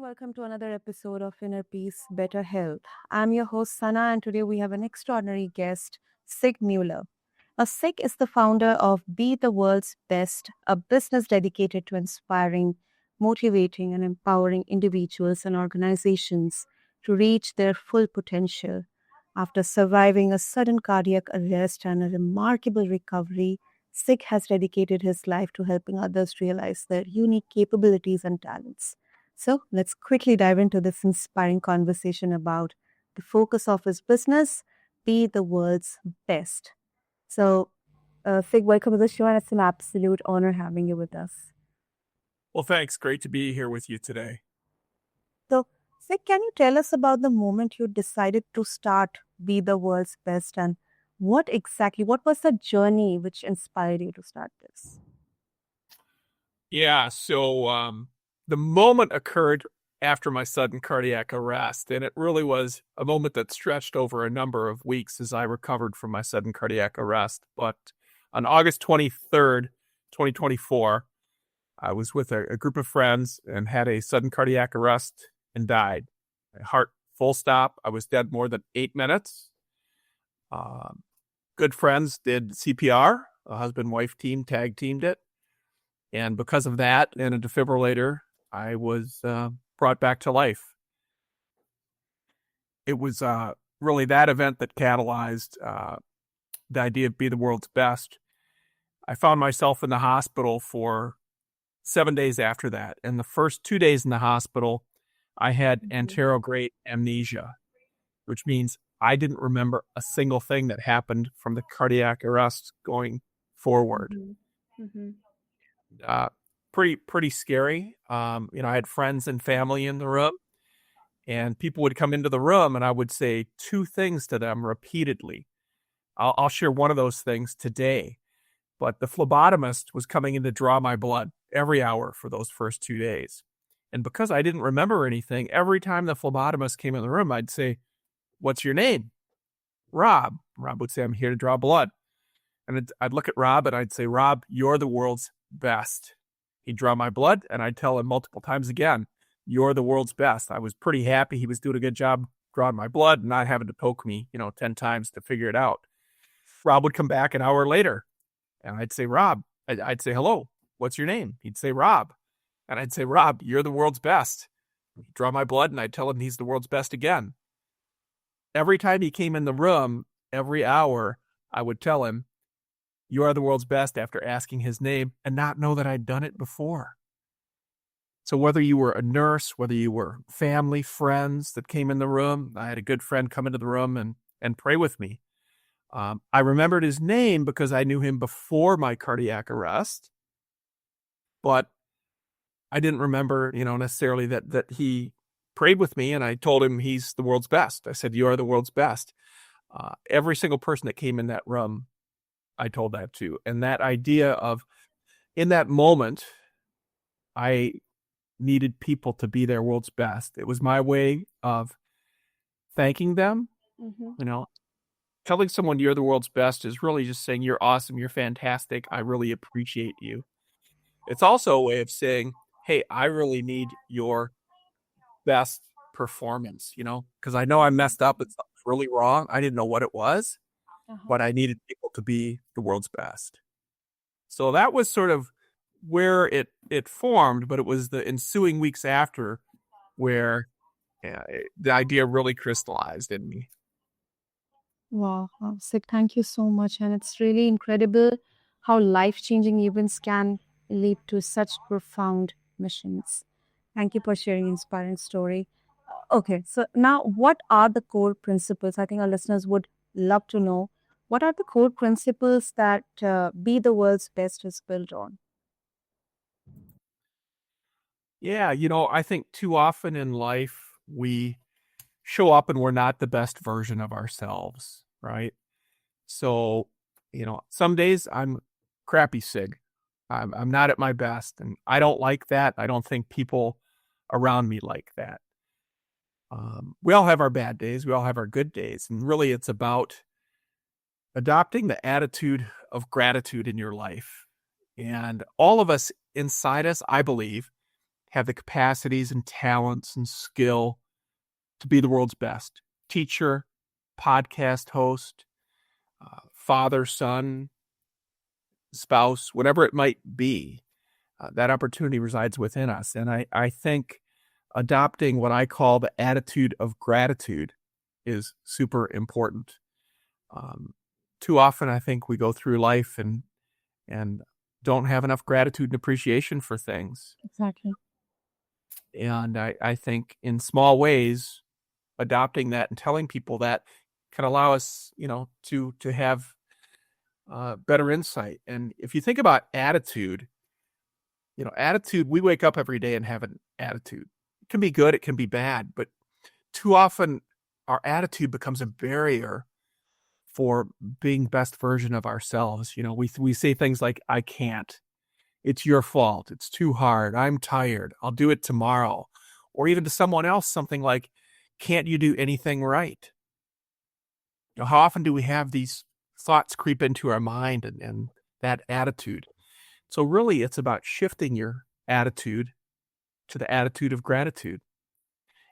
welcome to another episode of Inner Peace, Better Health. I'm your host, Sana, and today we have an extraordinary guest, Sig Muller. Sig is the founder of Be the World's Best, a business dedicated to inspiring, motivating, and empowering individuals and organizations to reach their full potential. After surviving a sudden cardiac arrest and a remarkable recovery, Sig has dedicated his life to helping others realize their unique capabilities and talents. So let's quickly dive into this inspiring conversation about the focus of his business, be the world's best. So, Sig, welcome to the show, and it's an absolute honor having you with us. Well, thanks. Great to be here with you today. So, Sig, can you tell us about the moment you decided to start Be the World's Best, and what was the journey which inspired you to start this? Yeah, so the moment occurred after my sudden cardiac arrest, and it really was a moment that stretched over a number of weeks as I recovered from my sudden cardiac arrest. But on August 23rd, 2024, I was with a group of friends and had a sudden cardiac arrest and died. My heart full stop. I was dead more than 8 minutes. Good friends did CPR. A husband-wife team tag teamed it. And because of that and a defibrillator, I was brought back to life. It was really that event that catalyzed the idea of Be the World's Best. I found myself in the hospital for 7 days after that. And the first 2 days in the hospital, I had anterograde amnesia, which means I didn't remember a single thing that happened from the cardiac arrest going forward. Pretty scary. I had friends and family in the room, and people would come into the room, and I would say two things to them repeatedly. I'll share one of those things today, but the phlebotomist was coming in to draw my blood every hour for those first 2 days. And because I didn't remember anything, every time the phlebotomist came in the room, I'd say, "What's your name?" "Rob." Rob would say, "I'm here to draw blood." And I'd look at Rob and I'd say, "Rob, you're the world's best." He'd draw my blood and I'd tell him multiple times again, "You're the world's best." I was pretty happy he was doing a good job drawing my blood and not having to poke me, 10 times to figure it out. Rob would come back an hour later and I'd say, "Rob," I'd say, "Hello, what's your name?" He'd say, "Rob." And I'd say, "Rob, you're the world's best." He'd draw my blood and I'd tell him he's the world's best again. Every time he came in the room, every hour, I would tell him, "You are the world's best," after asking his name and not know that I'd done it before. So whether you were a nurse, whether you were family, friends that came in the room, I had a good friend come into the room and pray with me. I remembered his name because I knew him before my cardiac arrest, but I didn't remember, necessarily that he prayed with me, and I told him he's the world's best. I said, "You are the world's best." Every single person that came in that room, I told that to. And that idea of, in that moment, I needed people to be their world's best. It was my way of thanking them. Telling someone you're the world's best is really just saying, "You're awesome, you're fantastic, I really appreciate you." It's also a way of saying, "Hey, I really need your best performance, because I know I messed up, it's really wrong. I didn't know what it was, but I needed people to be the world's best." So that was sort of where it formed, but it was the ensuing weeks after where the idea really crystallized in me. Wow, Sig, thank you so much. And it's really incredible how life-changing events can lead to such profound missions. Thank you for sharing an inspiring story. Okay, so now what are the core principles? I think our listeners would love to know. What are the core principles that Be the World's Best is built on? Yeah, I think too often in life we show up and we're not the best version of ourselves, right? So, some days I'm crappy Sig. I'm not at my best, and I don't like that. I don't think people around me like that. We all have our bad days. We all have our good days. And really, it's about adopting the attitude of gratitude in your life. And all of us inside us, I believe, have the capacities and talents and skill to be the world's best teacher, podcast host, father, son, spouse, whatever it might be. That opportunity resides within us. And I think adopting what I call the attitude of gratitude is super important. Too often, I think we go through life and don't have enough gratitude and appreciation for things. Exactly. And I think in small ways, adopting that and telling people that can allow us, to have better insight. And if you think about attitude, attitude, we wake up every day and have an attitude. It can be good, it can be bad, but too often our attitude becomes a barrier for being best version of ourselves. We say things like, I can't, it's your fault, it's too hard, I'm tired, I'll do it tomorrow. Or even to someone else, something like, can't you do anything right? How often do we have these thoughts creep into our mind and that attitude? So really, it's about shifting your attitude to the attitude of gratitude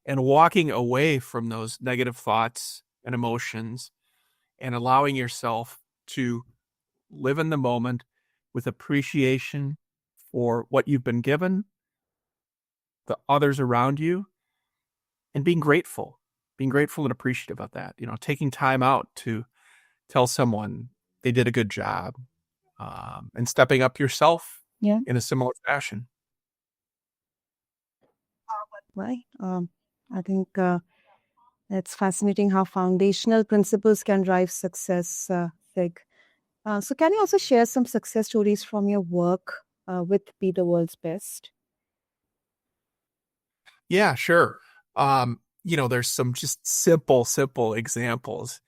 and walking away from those negative thoughts and emotions and allowing yourself to live in the moment with appreciation for what you've been given, the others around you, and being grateful and appreciative of that. Taking time out to tell someone they did a good job, and stepping up yourself Yeah. in a similar fashion. Right. I think it's fascinating how foundational principles can drive success, Sig. So, can you also share some success stories from your work with Be the World's Best? Yeah, sure. There's some just simple examples.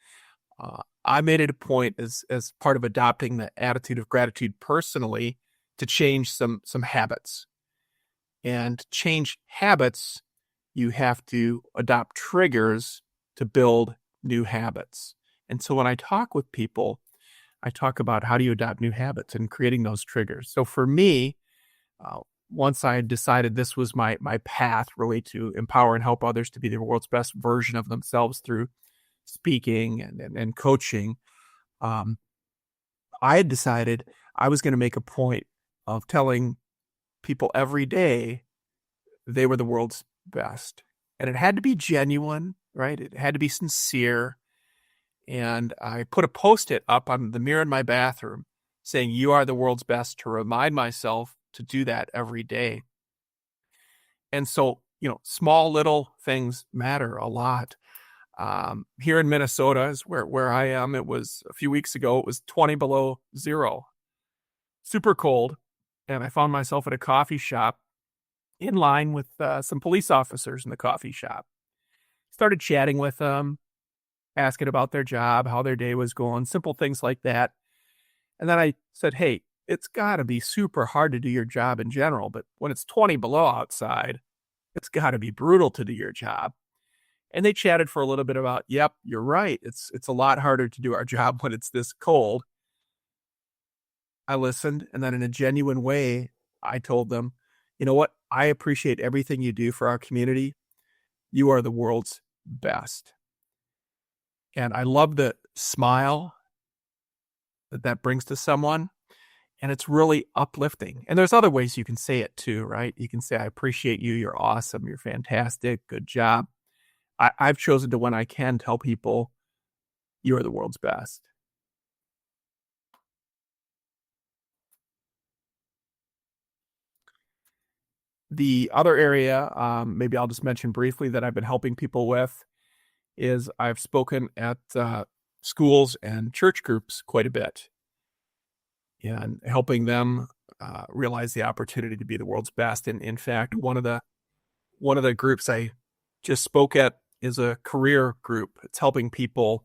I made it a point as part of adopting the attitude of gratitude personally to change some habits. And to change habits, you have to adopt triggers to build new habits. And so when I talk with people, I talk about how do you adopt new habits and creating those triggers. So for me, once I decided this was my path really to empower and help others to be the world's best version of themselves through speaking and coaching, I had decided I was going to make a point of telling people every day they were the world's best. And it had to be genuine, right? It had to be sincere. And I put a Post-it up on the mirror in my bathroom saying, you are the world's best, to remind myself to do that every day. And so, small little things matter a lot. Here in Minnesota is where I am. It was a few weeks ago, it was 20 below zero, super cold. And I found myself at a coffee shop in line with some police officers in the coffee shop. Started chatting with them, asking about their job, how their day was going, simple things like that. And then I said, hey, it's got to be super hard to do your job in general, but when it's 20 below outside, it's got to be brutal to do your job. And they chatted for a little bit about, yep, you're right. It's a lot harder to do our job when it's this cold. I listened, and then in a genuine way, I told them, you know what? I appreciate everything you do for our community. You are the world's best. And I love the smile that brings to someone. And it's really uplifting. And there's other ways you can say it too, right? You can say, I appreciate you. You're awesome. You're fantastic. Good job. I've chosen to, when I can, tell people you are the world's best. The other area, maybe I'll just mention briefly, that I've been helping people with is I've spoken at schools and church groups quite a bit, and helping them realize the opportunity to be the world's best. And in fact, one of the groups I just spoke at is a career group. It's helping people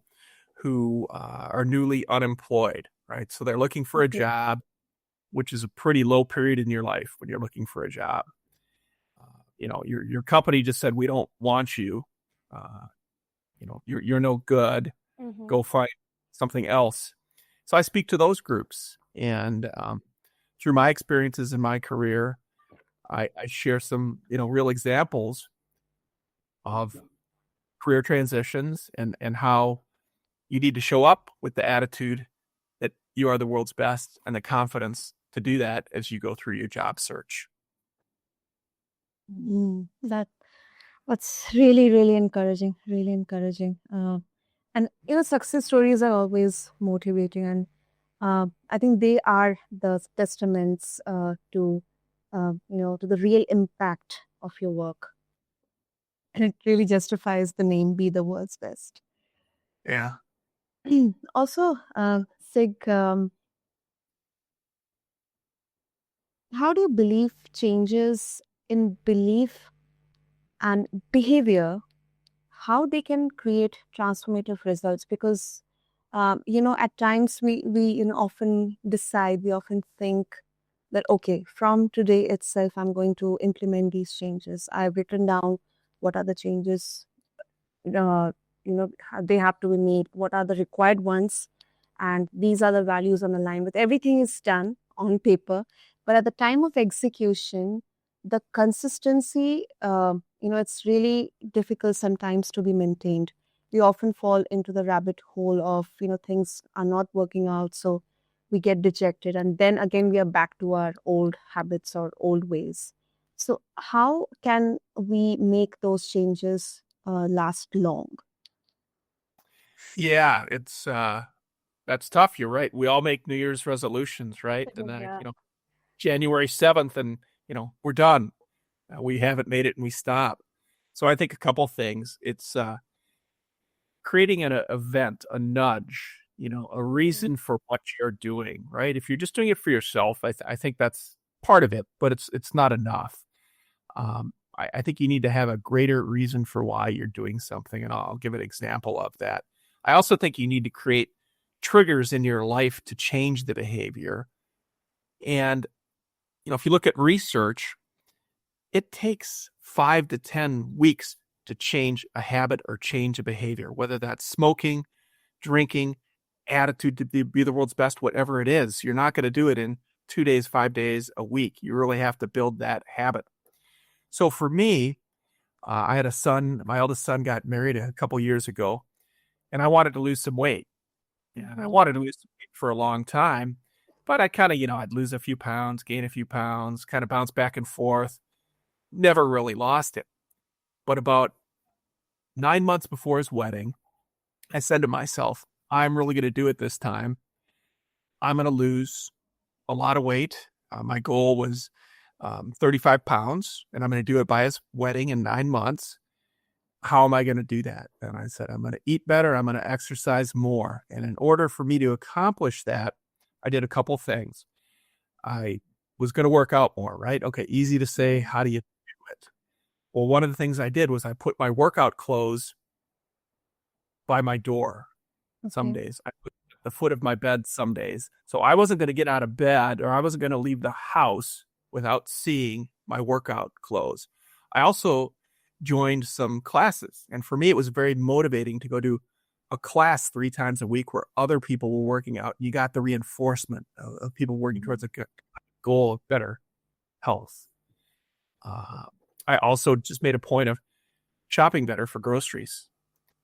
who are newly unemployed, right? So they're looking for a job, which is a pretty low period in your life when you're looking for a job. Your company just said, we don't want you. You're no good. Mm-hmm. Go find something else. So I speak to those groups, and through my experiences in my career, I share some, real examples of career transitions and how you need to show up with the attitude that you are the world's best and the confidence to do that as you go through your job search. That's really, really encouraging. Really encouraging. And success stories are always motivating, and I think they are the testaments to the real impact of your work, and it really justifies the name "Be the World's Best." Yeah. Also, Sig, how do you believe changes in belief and behavior, how they can create transformative results? Because at times we often decide, we often think that, okay, from today itself I'm going to implement these changes. I've written down what are the changes uh, they have to be made, what are the required ones, and these are the values on the line with everything is done on paper. But at the time of execution, the consistency, it's really difficult sometimes to be maintained. We often fall into the rabbit hole of things are not working out, so we get dejected, and then again we are back to our old habits or old ways. So how can we make those changes last long? Yeah, that's tough. You're right. We all make New Year's resolutions, right? And Yeah. January 7th and, we're done. We haven't made it and we stop. So I think a couple things. It's creating an event, a nudge, a reason for what you're doing, right? If you're just doing it for yourself, I think that's part of it, but it's not enough. I think you need to have a greater reason for why you're doing something, and I'll give an example of that. I also think you need to create triggers in your life to change the behavior. And, if you look at research, it takes 5 to 10 weeks to change a habit or change a behavior, whether that's smoking, drinking, attitude to be the world's best, whatever it is. You're not going to do it in 2 days, 5 days, a week. You really have to build that habit. So for me, I had a son. My eldest son got married a couple years ago, and I wanted to lose some weight. And I wanted to lose some weight for a long time, but I kind of, I'd lose a few pounds, gain a few pounds, kind of bounce back and forth. Never really lost it. But about 9 months before his wedding, I said to myself, I'm really going to do it this time. I'm going to lose a lot of weight. My goal was 35 pounds, and I'm going to do it by his wedding in 9 months. How am I going to do that? And I said, I'm going to eat better. I'm going to exercise more. And in order for me to accomplish that, I did a couple things. I was going to work out more, right? Okay, easy to say. How do you do it? Well, one of the things I did was I put my workout clothes by my door some Okay. days. I put it at the foot of my bed some days. So I wasn't going to get out of bed, or I wasn't going to leave the house without seeing my workout clothes. I also joined some classes. And for me, it was very motivating to go to a class 3 times a week where other people were working out. You got the reinforcement of people working towards a goal of better health. Uh, I also just made a point of shopping better for groceries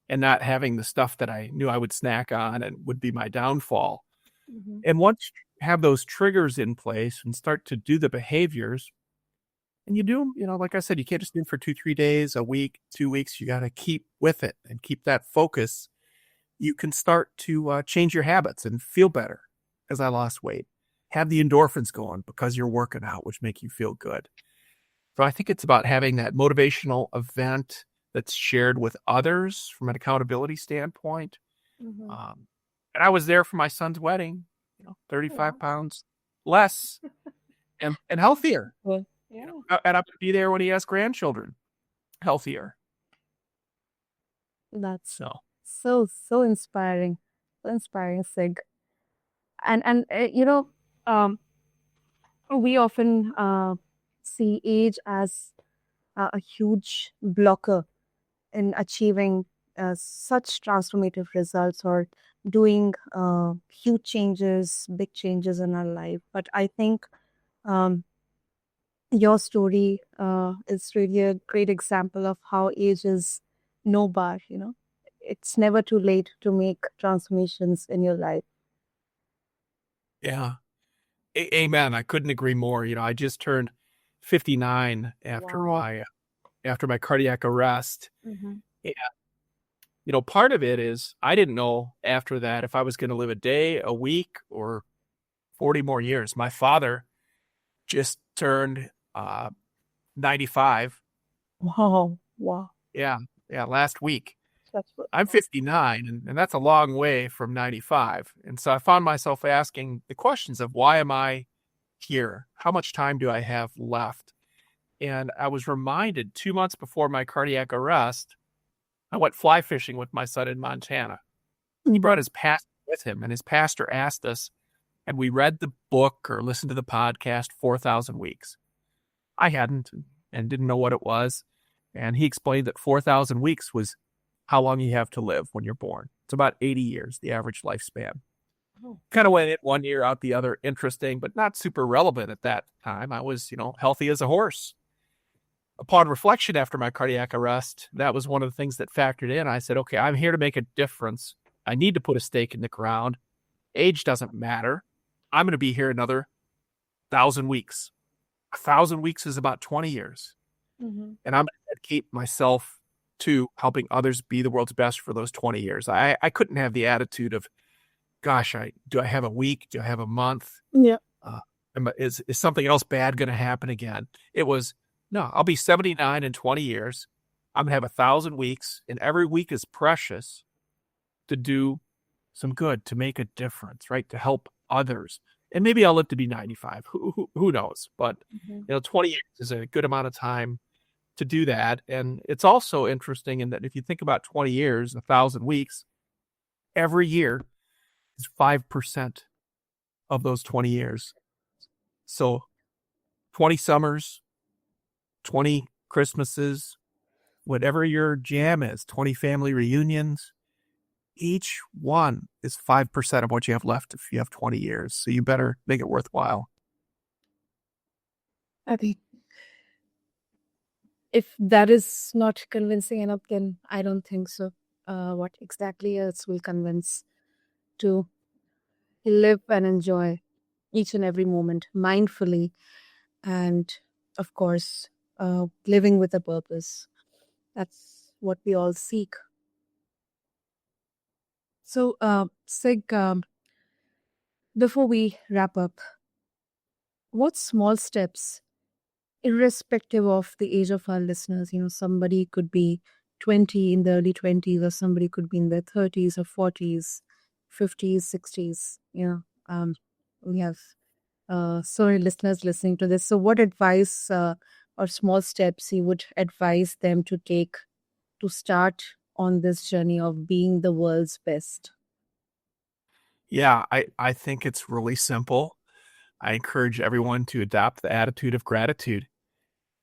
and not having the stuff that I knew I would snack on and would be my downfall. Mhm. And once you have those triggers in place and start to do the behaviors, and you do them, like I said, you can't just do them for 2, 3 days, a week, 2 weeks. You got to keep with it and keep that focus. You can start to change your habits and feel better. As I lost weight, have the endorphins going because you're working out, which make you feel good. So I think it's about having that motivational event that's shared with others from an accountability standpoint. Mhm. Um, and I was there for my son's wedding, Yeah. 35 pounds less and healthier. Well, yeah. And I'm going to be there when he has grandchildren, healthier. That's So, so inspiring. So inspiring, Sig. And um, we often see age as a huge blocker in achieving such transformative results or doing huge changes, big changes in our life. But I think um, Your story is really a great example of how age is no bar, you know. It's never too late to make transformations in your life. Yeah. Amen. I couldn't agree more. I just turned 59 Wow. after my cardiac arrest. Hmm. And, part of it is I didn't know after that if I was going to live a day, a week, or 40 more years. My father just turned 95. Wow. Wow. Yeah. Yeah. Last week. That's what. I'm 59, and that's a long way from 95. And so I found myself asking the questions of why am I here? How much time do I have left? And I was reminded 2 months before my cardiac arrest, I went fly fishing with my son in Montana. He brought Mhm. his pastor with him, and his pastor asked us, and we read the book or listened to the podcast 4,000 Weeks. I hadn't and didn't know what it was. And he explained that 4,000 weeks was how long you have to live when you're born. It's about 80 years, the average lifespan. Oh. Kind of went in one year, out the other. Interesting, but not super relevant at that time. I was, healthy as a horse. Upon reflection after my cardiac arrest, that was one of the things that factored in. I said, okay, I'm here to make a difference. I need to put a stake in the ground. Age doesn't matter. I'm going to be here another 1,000 weeks. 1,000 weeks is about 20 years. Mhm. And I'm going to dedicate myself to helping others be the world's best for those 20 years. I couldn't have the attitude of, gosh, do I have a week? Do I have a month? Yeah. Uh, is something else bad going to happen again? It was, no, I'll be 79 in 20 years. I'm going to have 1,000 weeks, and every week is precious to do some good, to make a difference, right? To help others. And maybe I'll live to be 95. Who knows? But, Mhm. 20 years is a good amount of time to do that. And it's also interesting in that if you think about 20 years, 1,000 weeks, every year is 5% of those 20 years. So 20 summers, 20 Christmases, whatever your jam is, 20 family reunions, each one is 5% of what you have left if you have 20 years. So you better make it worthwhile. I think if that is not convincing enough, then I don't think so. What exactly else will convince to live and enjoy each and every moment mindfully and, of course, living with a purpose? That's what we all seek. So, Sig, before we wrap up, what small steps, irrespective of the age of our listeners, somebody could be 20 in the early 20s, or somebody could be in their 30s or 40s, 50s, 60s, we have so many listeners listening to this. So, what advice or small steps you would advise them to take to start on this journey of being the world's best? Yeah, I think it's really simple. I encourage everyone to adopt the attitude of gratitude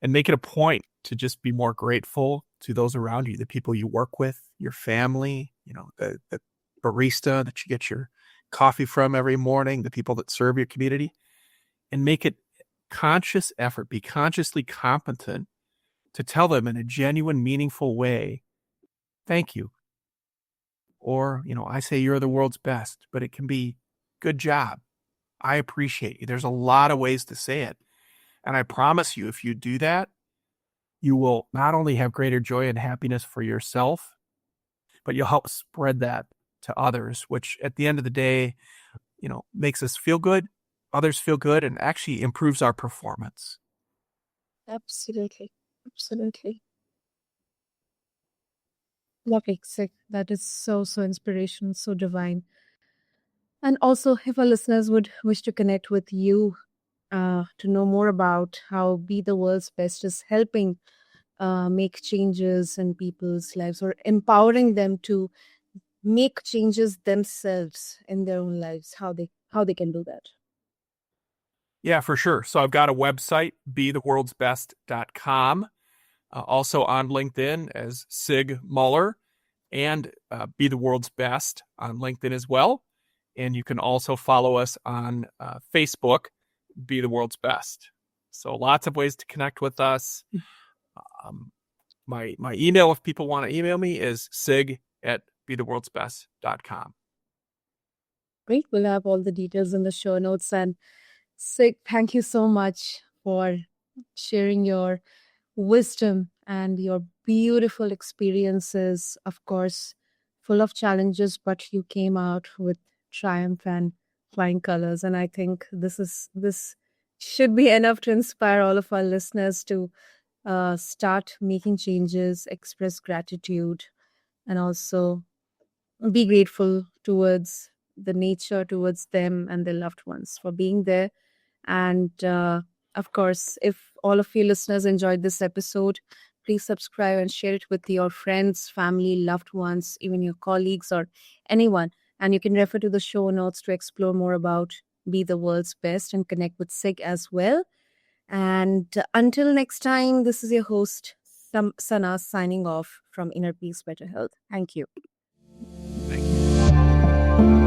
and make it a point to just be more grateful to those around you, the people you work with, your family, the barista that you get your coffee from every morning, the people that serve your community, and make it conscious effort, be consciously competent to tell them in a genuine, meaningful way, thank you. Or, I say you're the world's best, but it can be good job. I appreciate you. There's a lot of ways to say it. And I promise you, if you do that, you will not only have greater joy and happiness for yourself, but you'll help spread that to others, which at the end of the day, makes us feel good, others feel good, and actually improves our performance. Absolutely. Absolutely. Lovely. Sick. That is so, so inspirational, so divine. And also, if our listeners would wish to connect with you to know more about how Be the World's Best is helping make changes in people's lives or empowering them to make changes themselves in their own lives, how they can do that. Yeah, for sure. So I've got a website, betheworldsbest.com, also on LinkedIn as Sig Muller, and Be the World's Best on LinkedIn as well. And you can also follow us on Facebook, Be the World's Best. So lots of ways to connect with us. My email, if people want to email me, is sig@betheworldsbest.com. Great. We'll have all the details in the show notes. And Sig, thank you so much for sharing your wisdom and your beautiful experiences, of course, full of challenges, but you came out with triumph and flying colors. And I think this should be enough to inspire all of our listeners to start making changes, express gratitude, and also be grateful towards the nature, towards them and their loved ones for being there. And of course, if all of you listeners enjoyed this episode, please subscribe and share it with your friends, family, loved ones, even your colleagues or anyone. And you can refer to the show notes to explore more about Be the World's Best and connect with SIG as well. And until next time, this is your host, Sana, signing off from Inner Peace, Better Health. Thank you. Thank you.